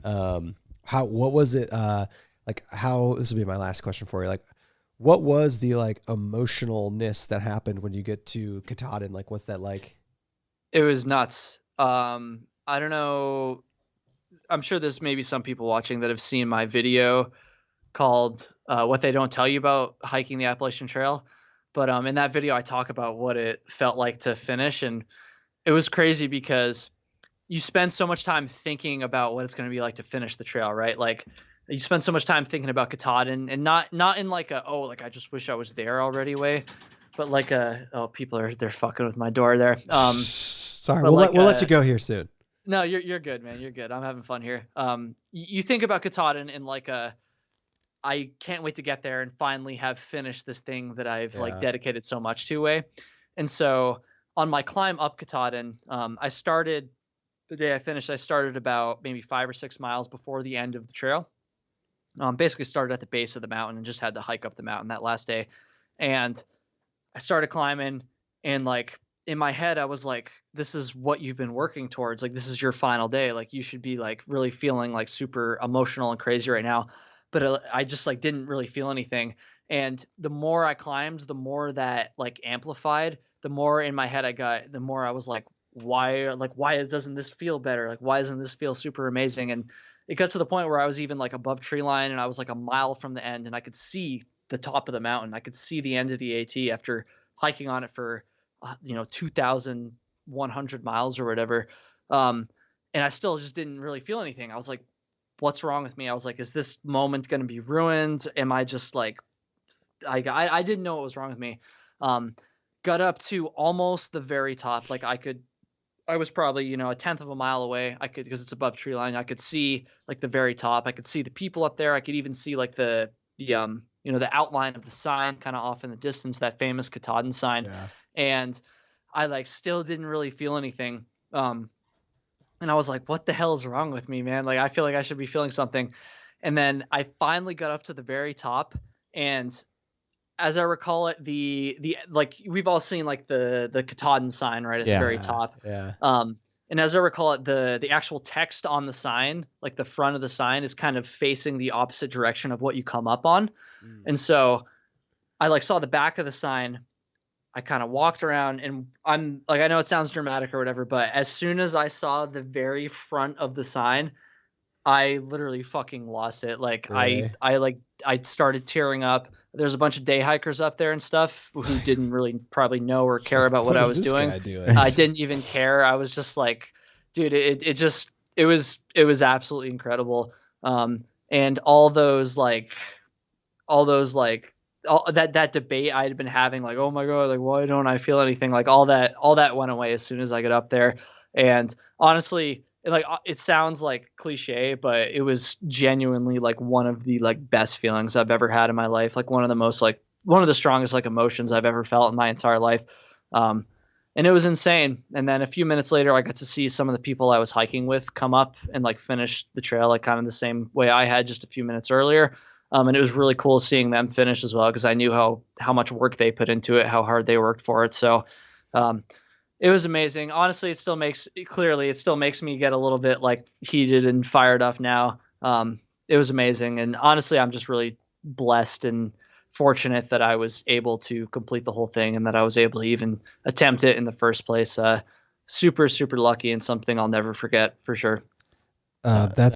What was it? Like how, this will be my last question for you. Like, what was the like emotionalness that happened when you get to Katahdin? Like, what's that like? It was nuts. I don't know. I'm sure there's maybe some people watching that have seen my video called "What They Don't Tell You About Hiking the Appalachian Trail," but in that video I talk about what it felt like to finish, and it was crazy because you spend so much time thinking about what it's going to be like to finish the trail, right? Like you spend so much time thinking about Katahdin, and not in like a, oh, like I just wish I was there already way, but like a, oh, people are, they're fucking with my door there. Sorry, But like we'll let you go here soon. no, you're good, man. You're good. I'm having fun here. You think about Katahdin in like a, I can't wait to get there and finally have finished this thing that I've like Yeah. dedicated so much to way. And so on my climb up Katahdin, I started the day I finished. I started about maybe 5 or 6 miles before the end of the trail. Basically started at the base of the mountain and just had to hike up the mountain that last day. And I started climbing, and like in my head I was like, this is what you've been working towards. Like this is your final day. Like you should be like really feeling like super emotional and crazy right now. But I just like didn't really feel anything. And the more I climbed, the more that like amplified, the more in my head I got, the more I was like why doesn't this feel better? Like why doesn't this feel super amazing? And it got to the point where I was even like above tree line, and I was like a mile from the end, and I could see the top of the mountain. I could see the end of the AT after hiking on it for 2,100 miles or whatever. Um, and I still just didn't really feel anything. I was like, what's wrong with me? I was like, is this moment going to be ruined? Am I just like, I didn't know what was wrong with me. Um, got up to almost the very top. Like I was probably, a tenth of a mile away. I could, because it's above tree line, I could see like the very top. I could see the people up there. I could even see like the outline of the sign kind of off in the distance, that famous Katahdin sign. Yeah. And I like still didn't really feel anything. And I was like, what the hell is wrong with me, man? Like, I feel like I should be feeling something. And then I finally got up to the very top, and as I recall it, the like we've all seen like the Katahdin sign right at the very Yeah. top. Yeah. And as I recall it, the actual text on the sign, like the front of the sign, is kind of facing the opposite direction of what you come up on. Mm. And so I like saw the back of the sign. I kind of walked around, and I'm like, I know it sounds dramatic or whatever, but as soon as I saw the very front of the sign, I literally fucking lost it. Like Really? I started tearing up. There's a bunch of day hikers up there and stuff who didn't really probably know or care Like, about what what I is was this doing. guy doing? I didn't even care. I was just like, dude, it was absolutely incredible. And all that debate I had been having, like, oh my god, like why don't I feel anything? Like all that went away as soon as I got up there. And honestly, it sounds like cliche, but it was genuinely like one of the like best feelings I've ever had in my life. Like one of the strongest like emotions I've ever felt in my entire life. Um, and it was insane. And then a few minutes later, I got to see some of the people I was hiking with come up and like finish the trail, like kind of the same way I had just a few minutes earlier. And it was really cool seeing them finish as well, because I knew how much work they put into it, how hard they worked for it. So um, it was amazing. Honestly, it still makes me get a little bit like heated and fired up now. It was amazing, and honestly, I'm just really blessed and fortunate that I was able to complete the whole thing and that I was able to even attempt it in the first place. Super, super lucky, and something I'll never forget for sure. That's